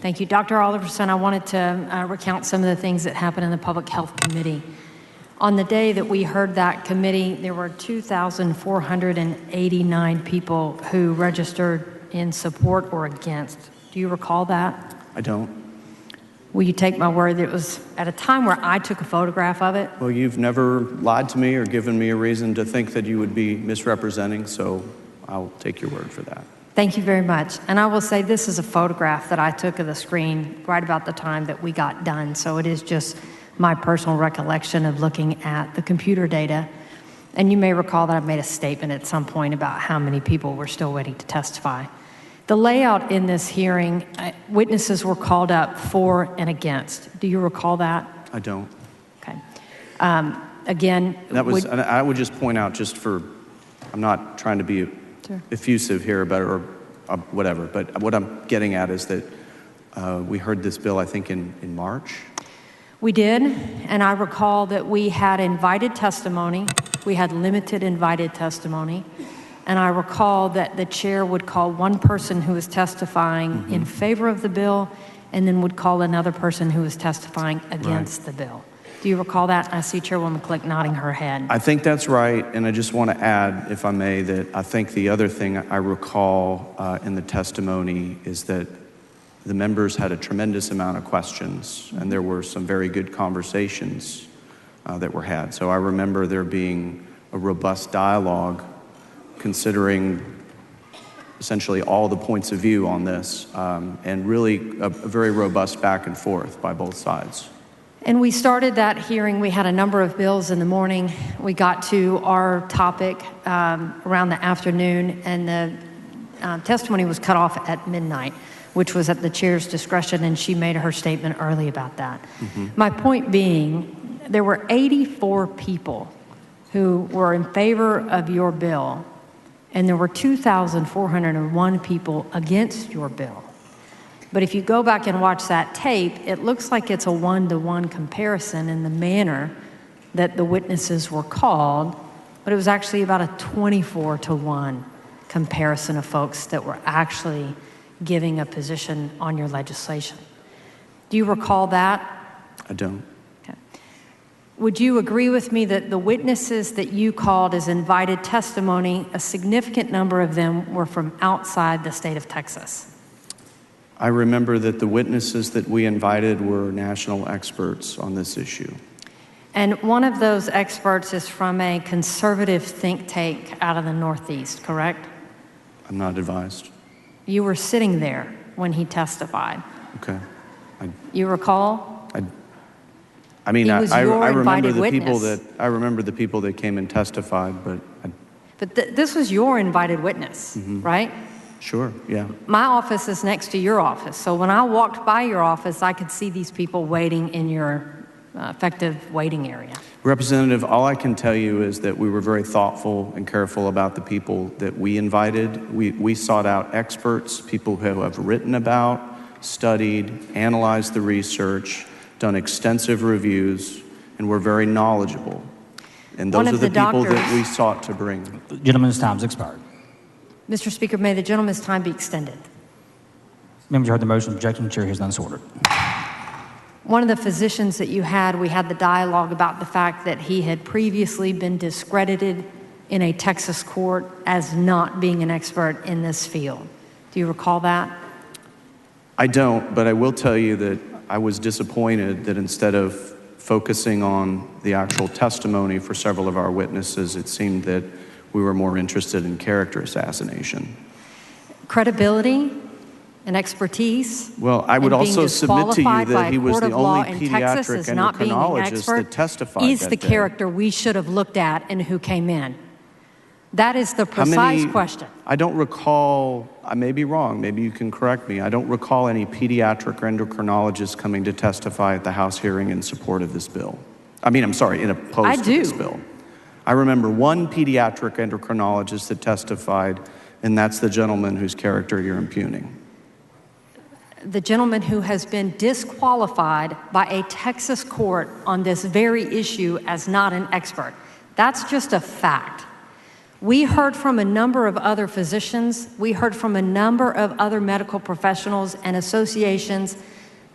Thank you. Dr. Oliverson, I wanted to recount some of the things that happened in the Public Health Committee. On the day that we heard that committee, there were 2,489 people who registered in support or against. Do you recall that? I don't. Will you take my word that it was at a time where I took a photograph of it? Well, you've never lied to me or given me a reason to think that you would be misrepresenting, so I'll take your word for that. Thank you very much. And I will say this is a photograph that I took of the screen right about the time that we got done. So it is just my personal recollection of looking at the computer data. And you may recall that I made a statement at some point about how many people were still waiting to testify. The layout in this hearing, witnesses were called up for and against. Do you recall that? I don't. Okay. Again, that was. And I would just point out, just for, I'm not trying to be effusive here about it or whatever, but what I'm getting at is that we heard this bill, I think, in March. We did, and I recall that we had invited testimony. We had limited invited testimony. And I recall that the chair would call one person who was testifying in favor of the bill and then would call another person who was testifying against the bill. Do you recall that? I see Chairwoman Click nodding her head. I think that's right, and I just want to add, if I may, that I think the other thing I recall in the testimony is that the members had a tremendous amount of questions, and there were some very good conversations that were had. So I remember there being a robust dialogue considering essentially all the points of view on this, and really a very robust back and forth by both sides. And we started that hearing. We had a number of bills in the morning. We got to our topic around the afternoon, and the testimony was cut off at midnight, which was at the chair's discretion, and she made her statement early about that. My point being, there were 84 people who were in favor of your bill, and there were 2,401 people against your bill. But if you go back and watch that tape, it looks like it's a one-to-one comparison in the manner that the witnesses were called, but it was actually about a 24-to-1 comparison of folks that were actually giving a position on your legislation. Do you recall that? I don't. Okay. Would you agree with me that the witnesses that you called as invited testimony, a significant number of them were from outside the state of Texas? I remember that the witnesses that we invited were national experts on this issue. And one of those experts is from a conservative think tank out of the Northeast, correct? I'm not advised. You were sitting there when he testified. Okay. You recall? I mean, I remember the witness. remember the people that came and testified, but. This was your invited witness, right? Sure, yeah. My office is next to your office, so when I walked by your office, I could see these people waiting in your effective waiting area. Representative, all I can tell you is that we were very thoughtful and careful about the people that we invited. We sought out experts, people who have written about, studied, analyzed the research, done extensive reviews, and were very knowledgeable. And those are the people that we sought to bring. The gentleman's time's expired. Mr. Speaker, may the gentleman's time be extended. Members heard the motion. Objection. The chair hears none. So ordered. One of the physicians that you had, we had the dialogue about the fact that he had previously been discredited in a Texas court as not being an expert in this field. Do you recall that? I don't, but I will tell you that I was disappointed that instead of focusing on the actual testimony for several of our witnesses, it seemed that we were more interested in character assassination. Credibility and expertise. Well, I would also submit to you that he was the only pediatric endocrinologist that testified is the character we should have looked at and who came in. That is the precise question. I don't recall, I may be wrong, maybe you can correct me, I don't recall any pediatric endocrinologists coming to testify at the House hearing in support of this bill. In opposed to this bill. I remember one pediatric endocrinologist that testified, and that's the gentleman whose character you're impugning. The gentleman who has been disqualified by a Texas court on this very issue as not an expert. That's just a fact. We heard from a number of other physicians. We heard from a number of other medical professionals and associations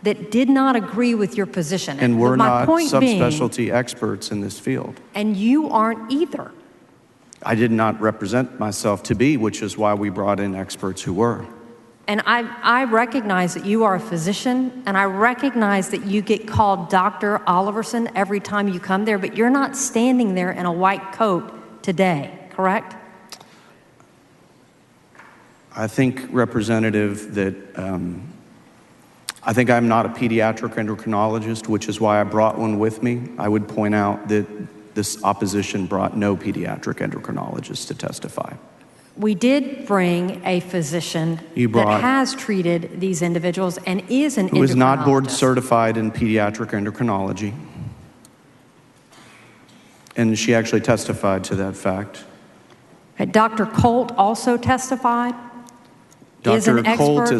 that did not agree with your position. And we're not being, subspecialty experts in this field. And you aren't either. I did not represent myself to be, which is why we brought in experts who were. And I recognize that you are a physician, and I recognize that you get called Dr. Oliverson every time you come there, but you're not standing there in a white coat today, correct? I think, Representative, that I think I'm not a pediatric endocrinologist, which is why I brought one with me. I would point out that this opposition brought no pediatric endocrinologist to testify. We did bring a physician that has treated these individuals and is an endocrinologist. Who is not board certified in pediatric endocrinology. And she actually testified to that fact. Dr. Colt also testified. Dr. Colt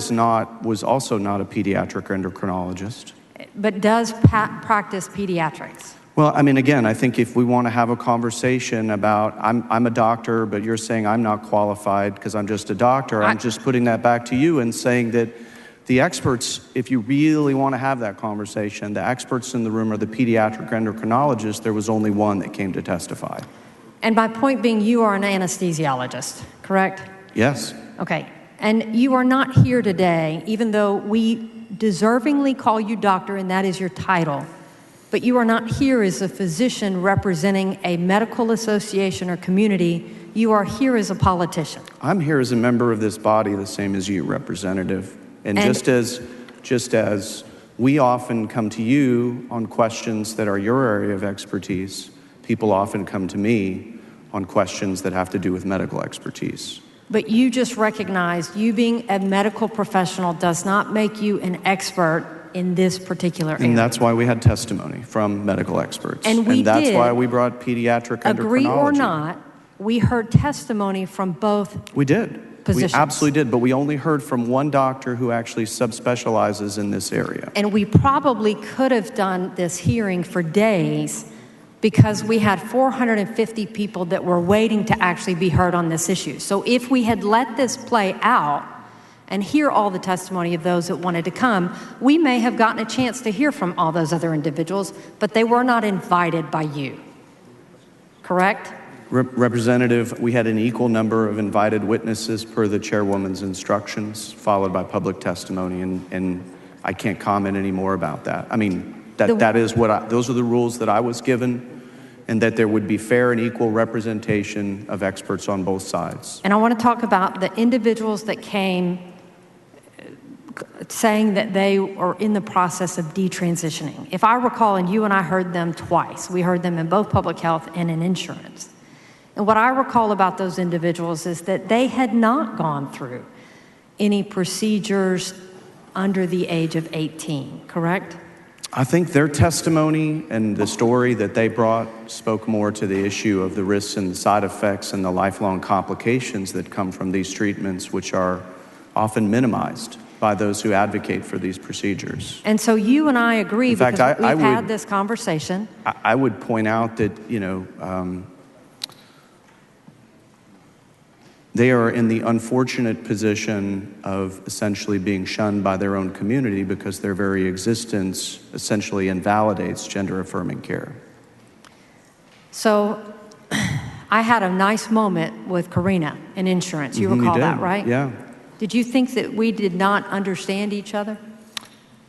was also not a pediatric endocrinologist. But does practice pediatrics. Well, I mean, again, I think if we want to have a conversation about, I'm a doctor, but you're saying I'm not qualified because I'm just a doctor, I'm just putting that back to you and saying that the experts, if you really want to have that conversation, the experts in the room are the pediatric endocrinologists. There was only one that came to testify. And my point being, you are an anesthesiologist, correct? Yes. Okay. And you are not here today, even though we deservingly call you doctor, and that is your title. But you are not here as a physician representing a medical association or community. You are here as a politician. I'm here as a member of this body, the same as you, Representative. And just as we often come to you on questions that are your area of expertise, people often come to me on questions that have to do with medical expertise. But you just recognized you being a medical professional does not make you an expert in this particular area. And that's why we had testimony from medical experts. And that's why we brought pediatric endocrinology. Agree or not, we heard testimony from both We did. positions. We absolutely did, but we only heard from one doctor who actually subspecializes in this area. And we probably could have done this hearing for days because we had 450 people that were waiting to actually be heard on this issue. So if we had let this play out and hear all the testimony of those that wanted to come, we may have gotten a chance to hear from all those other individuals, but they were not invited by you. Correct? Representative, we had an equal number of invited witnesses per the chairwoman's instructions, followed by public testimony, and I can't comment any more about that. I mean, those are the rules that I was given, and that there would be fair and equal representation of experts on both sides. And I want to talk about the individuals that came saying that they are in the process of detransitioning. If I recall, and you and I heard them twice. We heard them in both public health and in insurance. And what I recall about those individuals is that they had not gone through any procedures under the age of 18, correct? I think their testimony and the story that they brought spoke more to the issue of the risks and the side effects and the lifelong complications that come from these treatments, which are often minimized by those who advocate for these procedures. And so you and I agree, because we've had this conversation. I would point out that, they are in the unfortunate position of essentially being shunned by their own community because their very existence essentially invalidates gender-affirming care. So I had a nice moment with Karina in insurance. You recall that, right? Yeah. Did you think that we did not understand each other?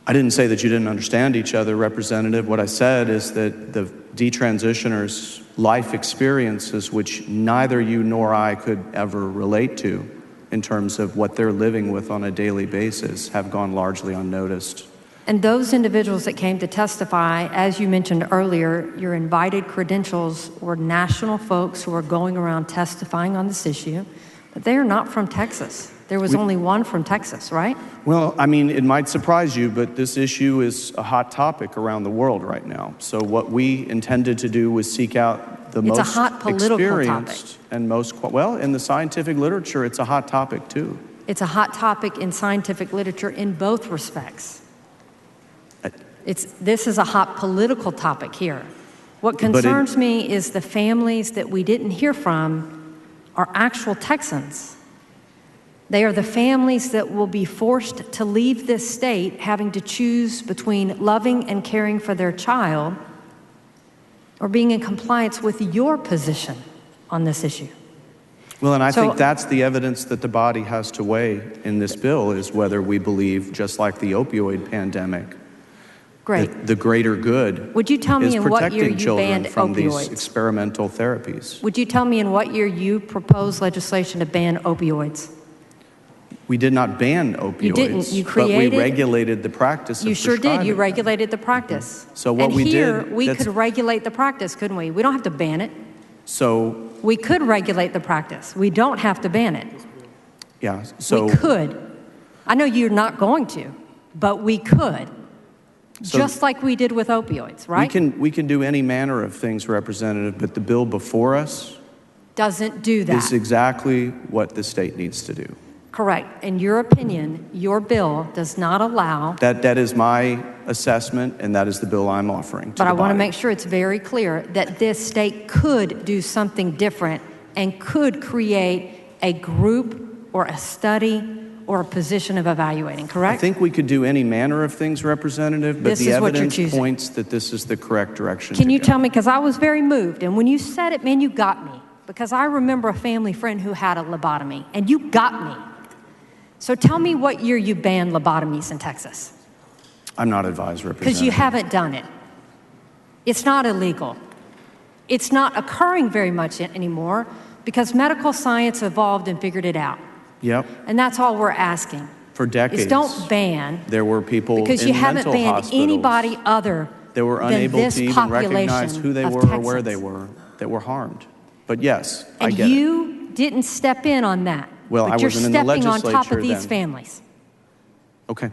I didn't say that you didn't understand each other, Representative. What I said is that the detransitioners' life experiences, which neither you nor I could ever relate to in terms of what they're living with on a daily basis, have gone largely unnoticed. And those individuals that came to testify, as you mentioned earlier, your invited credentials were national folks who are going around testifying on this issue, but they are not from Texas. There was only one from Texas, right? Well, I mean, it might surprise you, but this issue is a hot topic around the world right now. So what we intended to do was seek out the most experienced and most, well, in the scientific literature, it's a hot topic too. It's a hot topic in scientific literature in both respects. This is a hot political topic here. What concerns me is the families that we didn't hear from are actual Texans. They are the families that will be forced to leave this state having to choose between loving and caring for their child or being in compliance with your position on this issue. Well, and I think that's the evidence that the body has to weigh in this bill, is whether we believe, just like the opioid pandemic, that the greater good Would you tell me is in what year protecting you children banned from these opioids? experimental therapies. Would you tell me in what year you proposed legislation to ban opioids? We did not ban opioids. You didn't. You but created. we regulated the practice of You sure did. You prescribing. regulated the practice. So what and we here, did, we that's- could regulate the practice, couldn't we? We don't have to ban it. So, We could regulate the practice. We don't have to ban it. yeah, so. We could. I know you're not going to, but we could. So- just like we did with opioids, right? We can do any manner of things, Representative, but the bill before us Doesn't do that. is exactly what the state needs to do. Correct. In your opinion, your bill does not allow. That is my assessment, and that is the bill I'm offering to But the I want to body. make sure it's very clear that this state could do something different and could create a group or a study or a position of evaluating, correct? I think we could do any manner of things, Representative, but This the is what you're evidence choosing. points that this is the correct direction Can to you go. tell me, because I was very moved, and when you said it, man, you got me. Because I remember a family friend who had a lobotomy, and you got me. So tell me what year you banned lobotomies in Texas. I'm not advised, Representative. Because you haven't done it. It's not illegal. It's not occurring very much anymore because medical science evolved and figured it out. Yep. And that's all we're asking. For decades, Is don't ban. there were people Because in you haven't mental banned hospitals anybody other that were than unable this to even population recognize who they of were or where Texans. they were, that were harmed. But yes, I And get it. you didn't step in on that. Well, but I you're wasn't in the stepping on top legislature of these then. families. Okay.